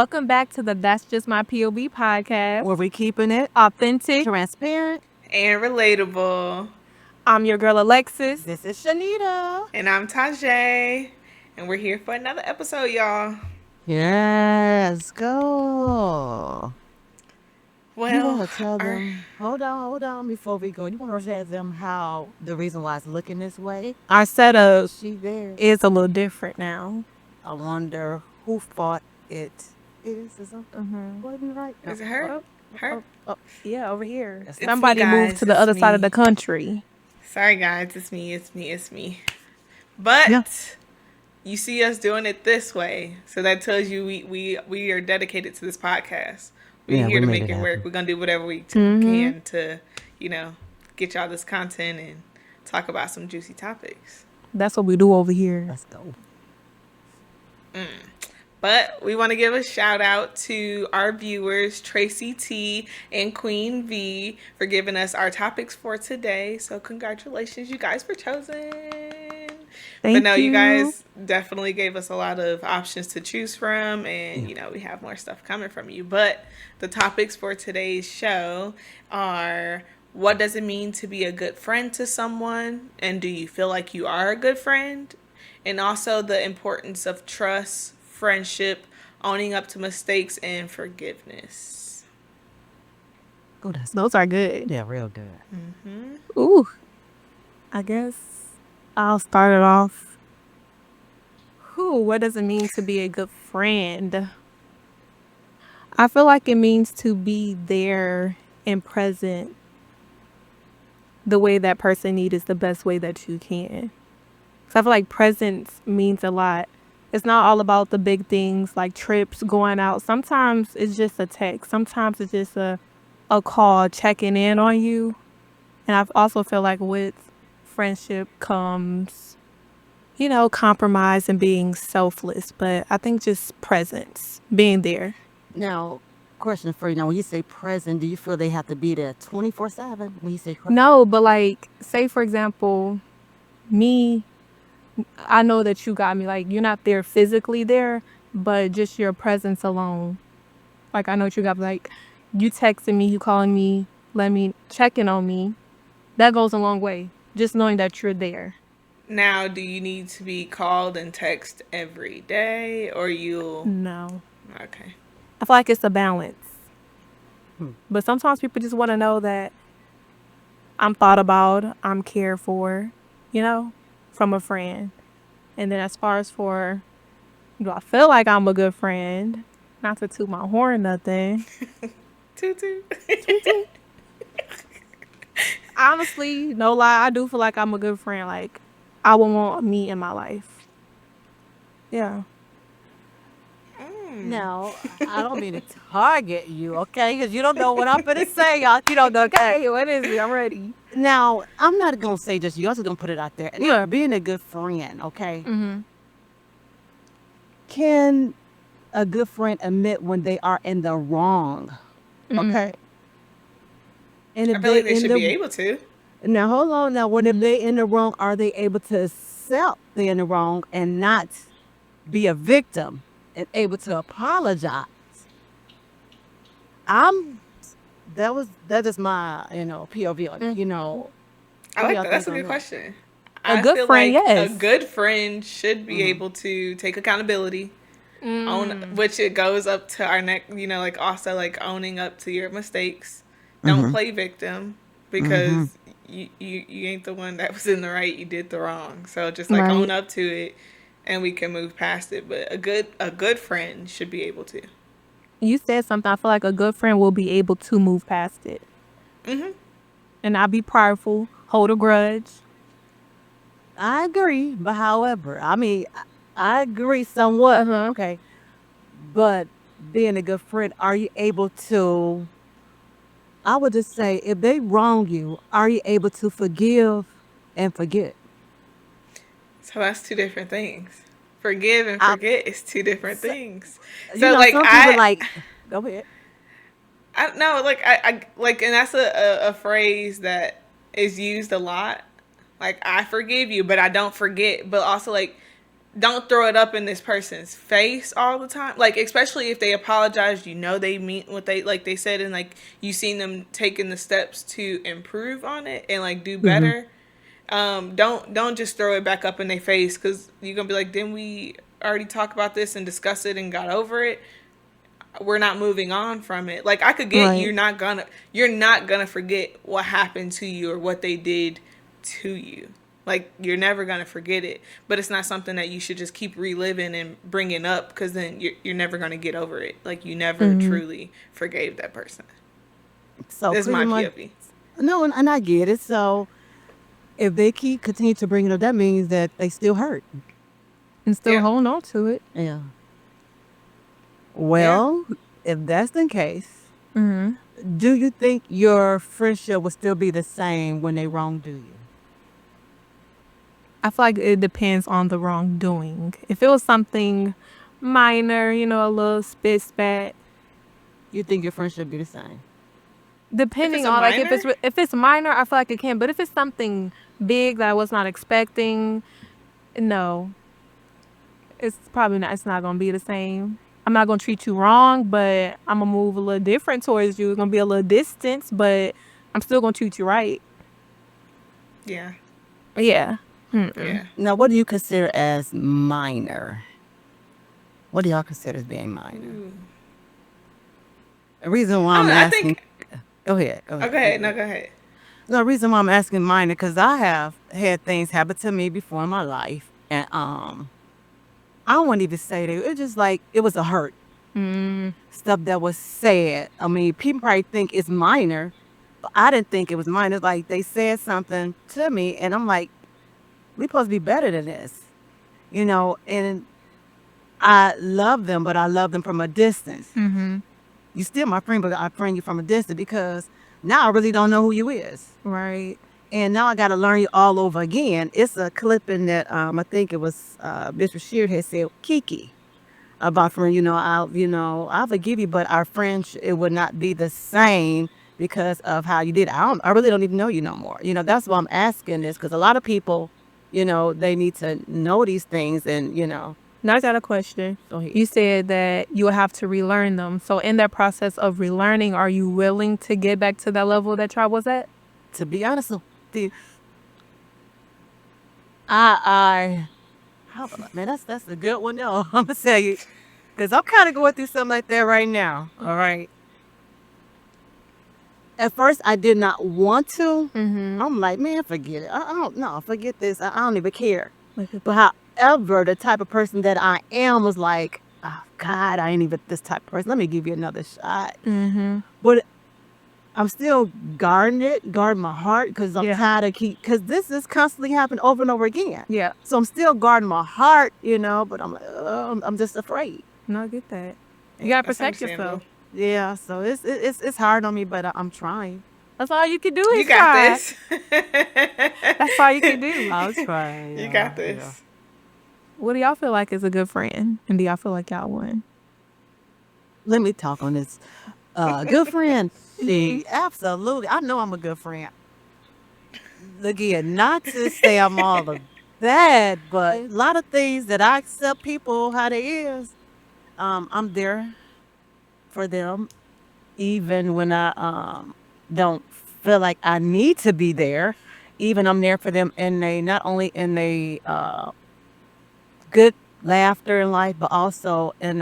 Welcome back to the That's Just My P.O.V. podcast. Where we keeping it Authentic. transparent. And relatable. I'm your girl, Alexis. This is Shanita. And I'm Tajay. And we're here for another episode, y'all. Yes, go. You Well, want to tell them, hold on, before we go. You want to tell them how the reason why it's looking this way? Our setup She there. is a little different now. I wonder who fought it. Is something? Wasn't right? is it her? Her? Yeah, over here. It's Somebody me, moved guys. to the It's other side of me. the country. Sorry, guys. It's me. But Yeah. you see us doing it this way. So that tells you we are dedicated to this podcast. We're Yeah, here we to made make it it work. happen. We're going to do whatever we can to, get y'all this content and talk about some juicy topics. That's what we do over here. Let's go. But we want to give a shout out to our viewers, Tracy T and Queen V, for giving us our topics for today. So congratulations, you guys were chosen. Thank you you. guys definitely gave us a lot of options to choose from, and we have more stuff coming from you. But the topics for today's show are: what does it mean to be a good friend to someone, and do you feel like you are a good friend? And also the importance of trust, friendship, owning up to mistakes, and forgiveness. Go, that's Those are good. yeah, real good. Ooh. I guess I'll start it off. What does it mean to be a good friend? I feel like it means to be there and present the way that person needs is the best way that you can. So I feel like presence means a lot. It's not all about the big things like trips, going out. Sometimes it's just a text. Sometimes it's just a call checking in on you. And I also feel like with friendship comes, compromise and being selfless. But I think just presence, being there. Now, question for you. Now, when you say present, do you feel they have to be there 24/7? When you say present? No, but like, say for example, me, I know that you got me. Like, you're not there physically there, but just your presence alone. Like, I know what you got. Like, you texting me, you calling me, checking on me. That goes a long way. Just knowing that you're there. Now, do you need to be called and text every day, or you'll... No. Okay. I feel like it's a balance. But sometimes people just want to know that I'm thought about, I'm cared for, from a friend. And then as far as for, do I feel like I'm a good friend? Not to toot my horn, nothing. Toot. Honestly, no lie, I do feel like I'm a good friend. Like, I would want me in my life. Yeah. No, I don't mean to target you, okay? Because you don't know what I'm going to say, y'all. You don't know, okay? Hey, what is it? I'm ready. Now, I'm not going to say just you. Also going to put it out there. Yeah, being a good friend, okay? Mm-hmm. Can a good friend admit when they are in the wrong? Okay? And I feel like they should be able to. Now, hold on. Now, when if they're in the wrong, are they able to accept they're in the wrong and not be a victim and able to apologize? That is my, POV on it, I What do like y'all that. That's a think on good that? question. A I good feel friend, like yes. a good friend should be able to take accountability, own, which it goes up to our neck. Like also like owning up to your mistakes. Don't play victim because you ain't the one that was in the right. You did the wrong. So just like Right. own up to it, and we can move past it. But a good friend should be able to. You said something. I feel like a good friend will be able to move past it. And not be prideful, hold a grudge. I agree, but however, I mean, I agree somewhat. Okay. But being a good friend, are you able to, I would just say, if they wrong you, are you able to forgive and forget? So that's two different things. Forgive and I- forget is two different things. You So know, like some people like, go ahead. I don't know, like I like, and that's a phrase that is used a lot. Like I forgive you, but I don't forget. But also like, don't throw it up in this person's face all the time. Like, especially if they apologize, you know they mean what they, like they said, and like you seen them taking the steps to improve on it and like do Mhm. better. Don't just throw it back up in their face, because you're gonna be like, didn't we already talk about this and discuss it and got over it? We're not moving on from it. Like, I could get Right. you're not gonna forget what happened to you or what they did to you. Like, you're never gonna forget it, but it's not something that you should just keep reliving and bringing up, because then you're never gonna get over it. Like, you never Mhm. truly forgave that person. So This is pretty my much, POV. no, and I get it. So if they continue to bring it up, that means that they still hurt. And still Yep. holding on to it. Yeah. Yeah. Well, if that's the case, Mhm. do you think your friendship will still be the same when they wrongdo you? I feel like it depends on the wrongdoing. If it was something minor, a little spit spat, You think your friendship be the same? If it's depending a on like if minor, it's minor, I feel like it can. But if it's something big that I was not expecting, no, it's probably not. It's not gonna be the same. I'm not gonna treat you wrong, but I'm gonna move a little different towards you. It's gonna be a little distance, but I'm still gonna treat you right. yeah, Yeah. Mm-mm. yeah. Now, what do you consider as minor? What do y'all consider as being minor? Ooh. The reason why I don't I'm know. I asking, think. go ahead, go Oh, ahead. go ahead. No, go ahead. The reason why I'm asking minor, because I have had things happen to me before in my life, and I wouldn't even say that. It's just like it was a hurt Mm. stuff that was said. I mean, people probably think it's minor, but I didn't think it was minor. Like they said something to me, and I'm like, we supposed to be better than this, And I love them, but I love them from a distance. Mhm. You still my friend, but I friend you from a distance because now I really don't know who you is. Right. And now I got to learn you all over again. It's a clipping that I think it was Bishop Sheard had said, Kiki, about friend. I'll forgive you, but our friendship it would not be the same because of how you did. I really don't even know you no more. That's why I'm asking this because a lot of people, they need to know these things, and Now I got a question. go ahead. You said that you will have to relearn them. So in that process of relearning, are you willing to get back to that level that y'all was at? To be honest with you, I man, that's a good one though. I'm gonna tell you because I'm kind of going through something like that right now. All right. At first, I did not want to. Mm-hmm. I'm like, man, forget it. I don't know. Forget this. I don't even care. Like a, But however, the type of person that I am was like, oh, God, I ain't even this type of person. Let me give you another shot. mm-hmm. But I'm still guarding my heart because I'm Yeah. tired of because this is constantly happening over and over again. Yeah. So I'm still guarding my heart, but I'm like, I'm just afraid. No, I get that. You gotta That's protect understandable. yourself. Yeah, so it's hard on me, but I'm trying. That's all you can do You is got try. this. That's all you can do. I'll try. You Yeah, got yeah. this. What do y'all feel like is a good friend? And do y'all feel like y'all won? Let me talk on this. Good friend. See, absolutely. I know I'm a good friend. Again, not to say I'm all of that, but a lot of things that I accept people how they is. I'm there for them, even when I don't feel like I need to be there. Even I'm there for them, and they not only in a good laughter in life, but also in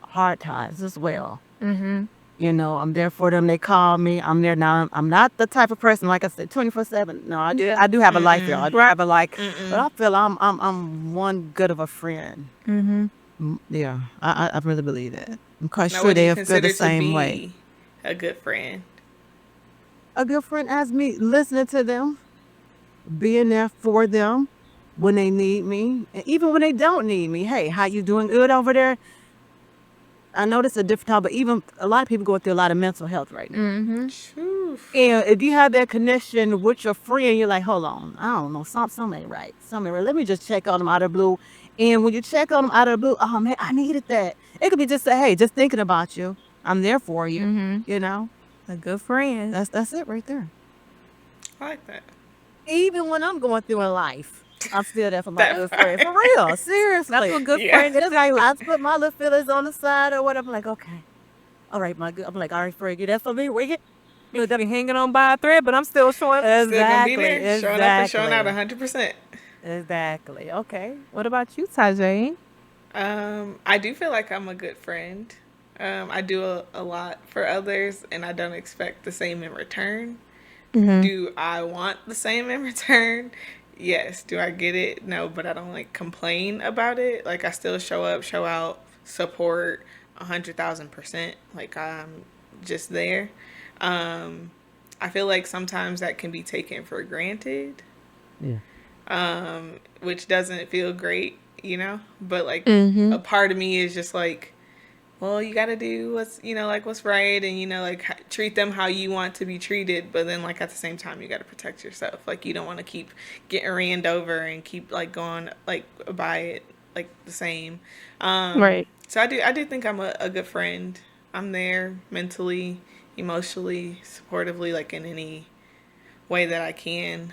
hard times as well. Mm-hmm. I'm there for them. They call me. I'm there now. I'm not the type of person, like I said, 24/7. No, I do have a life, y'all. I do Right. have a life, but Mm-mm. I feel I'm one good of a friend. Mm-hmm. Yeah, I really believe that. I'm quite Now, sure what do you they'll feel the consider to same way. be a good friend? A good friend asks me, listening to them, being there for them when they need me, and even when they don't need me. Hey, how you doing? Good over there? I know this is a different time, but even a lot of people going through a lot of mental health right now. Mm-hmm. Phew. And if you have that connection with your friend, you're like, hold on, I don't know, something ain't right. Something ain't right. Let me just check on them out of the blue. And when you check on them out of the blue, oh man, I needed that. It could be just say, hey, just thinking about you. I'm there for you. Mm-hmm. You know, A good friend. that's it right there. I like that. Even when I'm going through in life. I'm still there for my That good friend. For part. real. That's Seriously. what good Yeah. friend It's is. like I put my little feelings on the side or whatever. I'm like, okay. All right, my good. I'm like, all right, friend, you there for me? Wait. Look, they be hanging on by a thread, but I'm still showing. Still gonna be Exactly. there, showing up and showing out Exactly. 100%. Exactly. Okay. What about you, Tajay? I do feel like I'm a good friend. I do a lot for others, and I don't expect the same in return. Mm-hmm. Do I want the same in return? Yes. Do I get it? No, but I don't like complain about it. Like I still show up, show out, support 100,000%. Like I'm just there. Um, I feel like sometimes that can be taken for granted, Yeah. which doesn't feel great, But like Mm-hmm. a part of me is just like, well, you got to do what's, like what's right and, like treat them how you want to be treated. But then, like, at the same time, you got to protect yourself. Like, you don't want to keep getting ran over and keep, like, going, like, by it, like, the same. Right. So I do think I'm a good friend. I'm there mentally, emotionally, supportively, like, in any way that I can.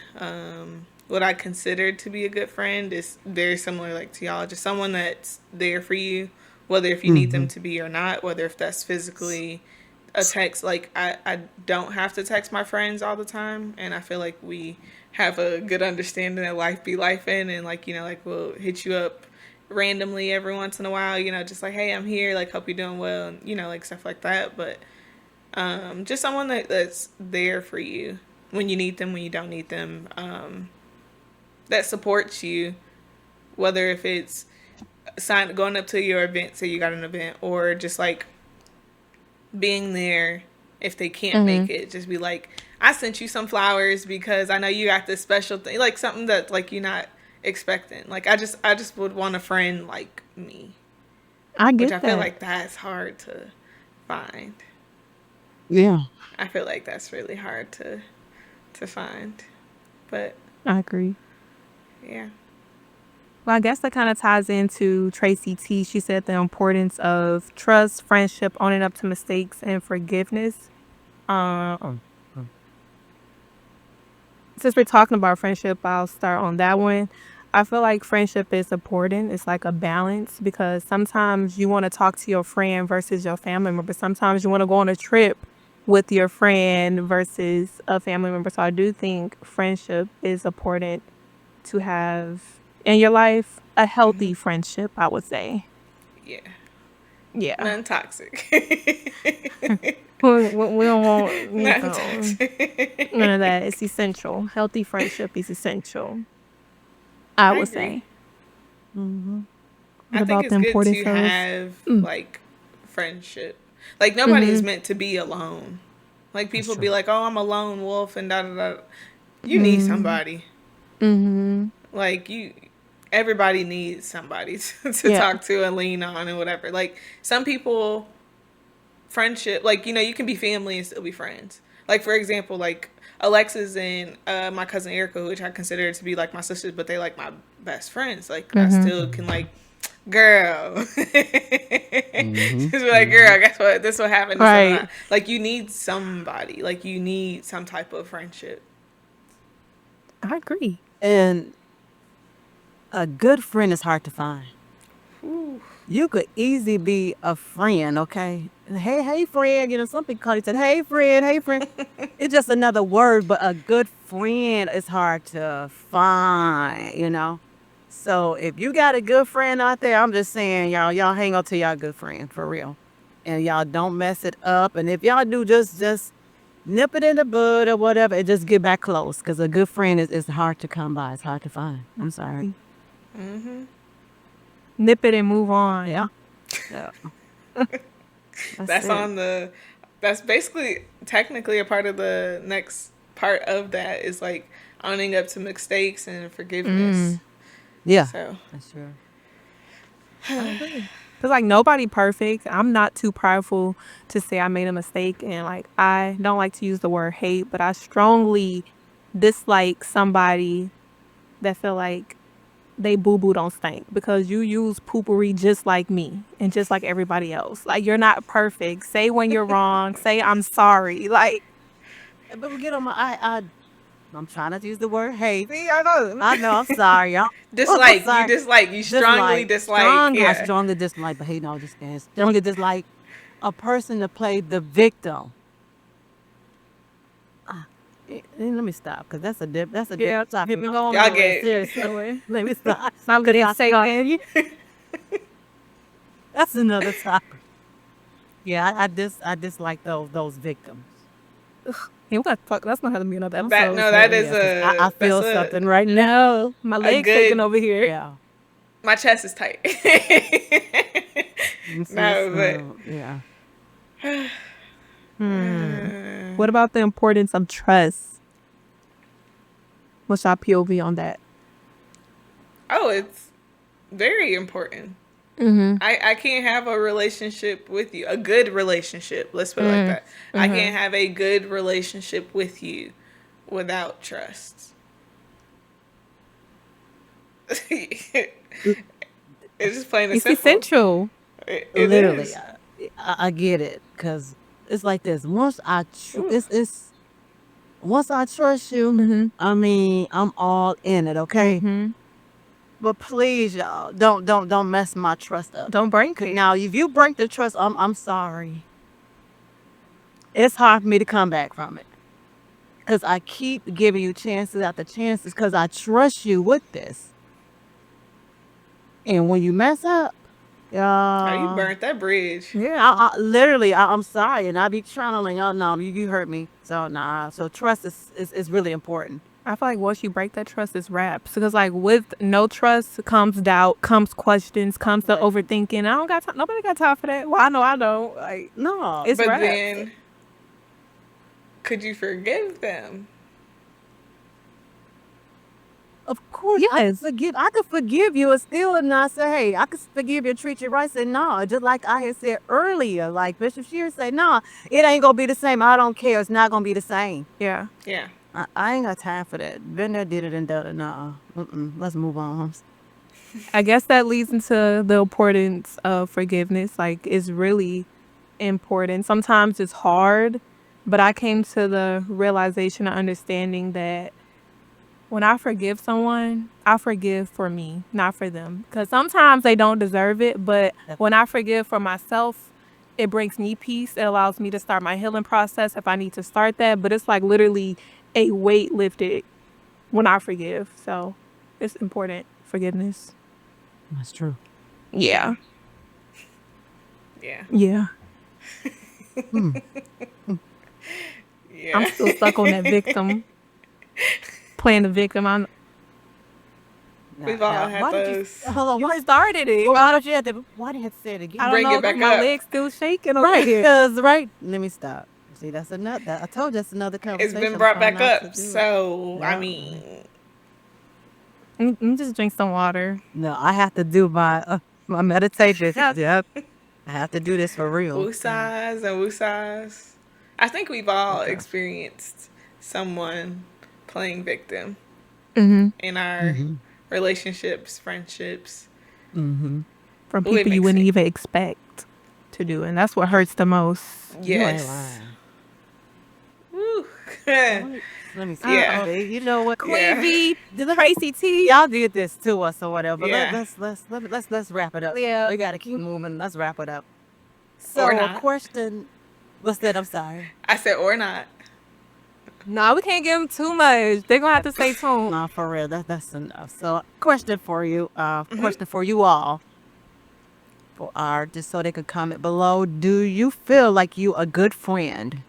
What I consider to be a good friend is very similar, like to y'all, just someone that's there for you, whether if you need Mm-hmm. them to be or not, whether if that's physically a text. Like I don't have to text my friends all the time, and I feel like we have a good understanding that life be life in, and like like we'll hit you up randomly every once in a while, just like hey, I'm here, like hope you're doing well, and like stuff like that. But just someone that's there for you when you need them, when you don't need them, that supports you, whether if it's going up to your event, say you got an event, or just like being there if they can't Mm-hmm. make it. Just be like, I sent you some flowers because I know you got this special thing, like something that like you're not expecting. Like I just would want a friend like me, I which get I feel that. like that's hard to find. Yeah. I feel like that's really hard to find. But I agree. yeah. Well, I guess that kind of ties into Tracy T. She said the importance of trust, friendship, owning up to mistakes, and forgiveness. Oh, oh, Since we're talking about friendship, I'll start on that one. I feel like friendship is important. It's like a balance because sometimes you want to talk to your friend versus your family member. Sometimes you want to go on a trip with your friend versus a family member. So I do think friendship is important to have in your life. A healthy friendship, I would say. Yeah. Yeah. None toxic. We don't want, None toxic. none of that. It's essential. Healthy friendship is essential, I I would agree. say. mm-hmm. What I think about the it's good importance to of have mm, like friendship. Like nobody is mhm, meant to be alone. Like That's people be true. like, "Oh, I'm a lone wolf," and da da da. You need mm, somebody. mhm, Like everybody needs somebody to yeah, talk to and lean on and whatever. Like some people, friendship, like you can be family and still be friends. Like for example, like Alexis and my cousin Erica, which I consider to be like my sisters, but they like my best friends. Like I mhm, still can like, girl, just Mm-hmm. be like, Mm-hmm. girl, guess what? This what happened. This what right. not. Like you need somebody. Like you need some type of friendship. I agree. And a good friend is hard to find. Ooh, You could easily be a friend, okay? Hey, friend. Some people call each other, hey, friend, hey, friend. It's just another word, but a good friend is hard to find. So if you got a good friend out there, I'm just saying, y'all hang on to y'all good friend for real. And y'all don't mess it up. And if y'all do, just nip it in the bud or whatever, and just get back close. Because a good friend is hard to come by. It's hard to find. I'm sorry. Nip it and move on. Yeah. Yeah. That's that's it. on the. That's basically technically a part of the next part of that is like owning up to mistakes and forgiveness. Mm, Yeah. So That's true. I agree. Cause like nobody perfect. I'm not too prideful to say I made a mistake, and like I don't like to use the word hate, but I strongly dislike somebody that feel like they boo boo don't stink because you use poopery just like me and just like everybody else. Like you're not perfect. Say when you're wrong. Say I'm sorry. Like But we get on my I I'm trying not to use the word hate. See, I know. I know, I'm sorry, y'all. I'm Dislike. You sorry. dislike. You strongly Dislike. dislike. I Yeah. strongly dislike, but hate, no, just kidding. Strongly dislike a person to play the victim. Ah, let me stop, because that's a Yeah, different topic. hit me along Y'all the way. get Seriously. Let me stop. I'm gonna say on you. That's another topic. Yeah, I dislike those victims. Yeah, we got to talk. That's not how to be another that. episode. No, that So is Yeah, because I that's feel something right now. my a legs shaking good. over here. Yeah. My chest is tight. No, but Yeah. Hmm. What about the importance of trust? What's our POV on that? oh, it's very important. Mm-hmm. I can't have a relationship with you, a good relationship. Let's put it like that. I Mm-hmm. can't have a good relationship with you without trust. It's just plain and It's simple. essential. It Literally, is. I get it, because it's like this. Ooh. Once I trust you, Mm-hmm. I mean, I'm all in it. Okay, Mm-hmm. but please, y'all, don't mess my trust up. Don't break 'Cause it. now, if you break the trust, I'm sorry. It's hard for me to come back from it, because I keep giving you chances after chances, because I trust you with this. And when you mess up, Oh, you yeah. burnt that bridge. Yeah. Literally, I'm sorry, and I be trying to like, oh no, you hurt me. So nah, so trust is really important. I feel like once you break that trust, it's wraps. Because like with no trust comes doubt, comes questions, comes the overthinking. I don't got time. Nobody got time for that. Well, I know I don't. Like No, it's But wraps. then, could you forgive them? of course Yes. I could forgive you and still not say, hey, I could forgive you and treat you right. Say no, just like I had said earlier, like Bishop Shear said, no, it ain't gonna be the same. I don't care. It's not gonna be the same. Yeah. Yeah. I ain't got time for that. Been there, did it, and done it. Nah, let's move on. I guess that leads into the importance of forgiveness. Like it's really important. Sometimes it's hard, but I came to the realization and understanding that when I forgive someone, I forgive for me, not for them. Because sometimes they don't deserve it, but when I forgive for myself, it brings me peace. It allows me to start my healing process if I need to start that. But it's like literally a weight lifted when I forgive. So it's important. Forgiveness. That's true. Yeah. Yeah. Yeah. Hmm. I'm Yeah. still stuck on that victim, playing the victim. We've all had Why did you? those. Hold on. You started it. Why don't you have to? Why did you have to say it I again? don't Bring it know. back My up. leg's still shaking over Right, here. because right. Let me stop. See, that's another. I told you that's another It's conversation. been I'm brought trying back not to up. do it. So, I Yeah. mean, Just drink some water. No, I have to do my meditation. Yep. I have to do this for real. woosahs and woosahs. I think we've all Okay. experienced someone playing victim Mm-hmm. in our Mm-hmm. relationships, friendships. Mm-hmm. From Oh, it people you makes wouldn't me. even expect to do. And that's what hurts the most. You ain't Yes. lying. Woo. Let me see. Yeah. Okay, you know what? Queen Yeah. V, Tracy T. Y'all did this to us or whatever. Yeah. Let's wrap it up. Yeah. We gotta keep moving. Let's wrap it up. Or So a not. question. What's that? I'm sorry. I said, or not. No, we can't give them too much. They're gonna have to stay tuned. No, for real. That's enough. So question for you. Question for you all. For our just so they could comment below. Do you feel like you a good friend?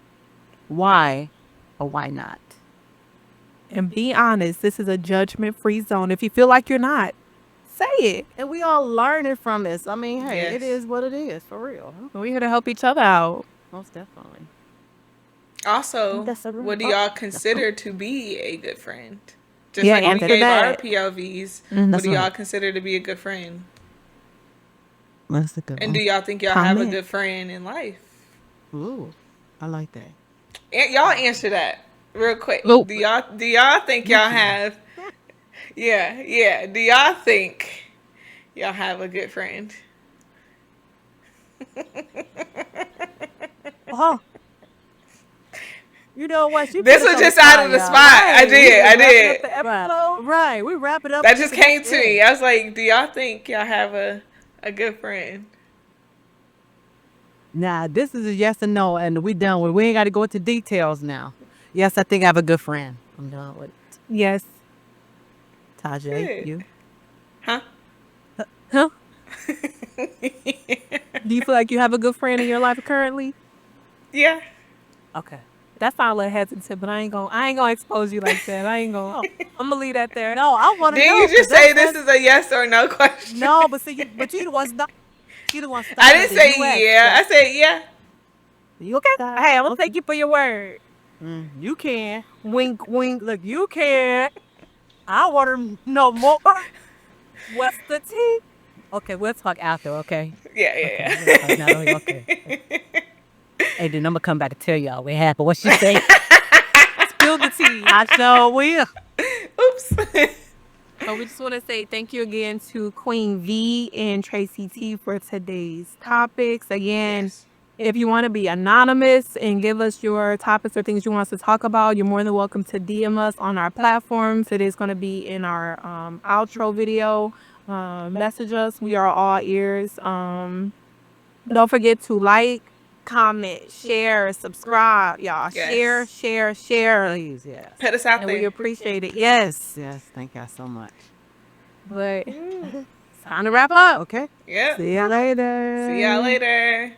Why or why not? And be honest, this is a judgment free zone. If you feel like you're not, say it. And we all learning from this. I mean, hey, it Yes. is what it is for real. Huh? We're here to help each other out. Most definitely. Also, That's a what do oh, y'all consider to be a good friend? Just Yeah, like we answer gave our that. POVs, what That's do y'all right. consider to be a good friend? That's a good And do one. y'all think y'all have a Comment. good friend in life? Ooh, I like that. Y'all answer that real quick. Oh. Do y'all think y'all have? Yeah. Do y'all think y'all have a good friend? Oh, You know what? She put This us was on the just out spot, of the y'all. spot. I did. I Wrapping up did. the Right. episode. Right. We wrap it up. That just came to Yeah. me. I was like, do y'all think y'all have a good friend? Nah, this is a yes or no, and we done with. We ain't got to go into details now. Yes, I think I have a good friend. I'm done with it. Yes. Tajay, Good. you? Huh? Huh? Do you feel like you have a good friend in your life currently? Yeah. Okay. That sounds a little hesitant, but I ain't gonna expose you like that. I'm gonna leave that there. No, I want to Didn't know you because just say this is a yes or no question? no, but see, you the one start. You the one I started didn't it. You say asked. yeah. I said yeah. You Okay. start. Hey, I'm gonna Okay. take you for your word. You can. Wink, wink. Look, you can. I want to know more. What's the tea? Okay, we'll talk after. Okay. Yeah, Okay. yeah, We'll talk now. Okay. Hey, then I'm gonna come back and tell y'all what happened. What she say? Spill the tea. I sure will. yeah. Oops. So we just want to say thank you again to Queen V and Tracy T for today's topics. Again, Yes. if you want to be anonymous and give us your topics or things you want us to talk about, you're more than welcome to DM us on our platforms. It is going to be in our outro video. Message us. We are all ears. Don't forget to like, comment, share, subscribe, y'all. Share, Yes. share, share. Please, yes. Put us out And we there. appreciate it. Yes. Yes, thank y'all so much. But it's time to wrap up. Okay. Yep. See ya later. See y'all later.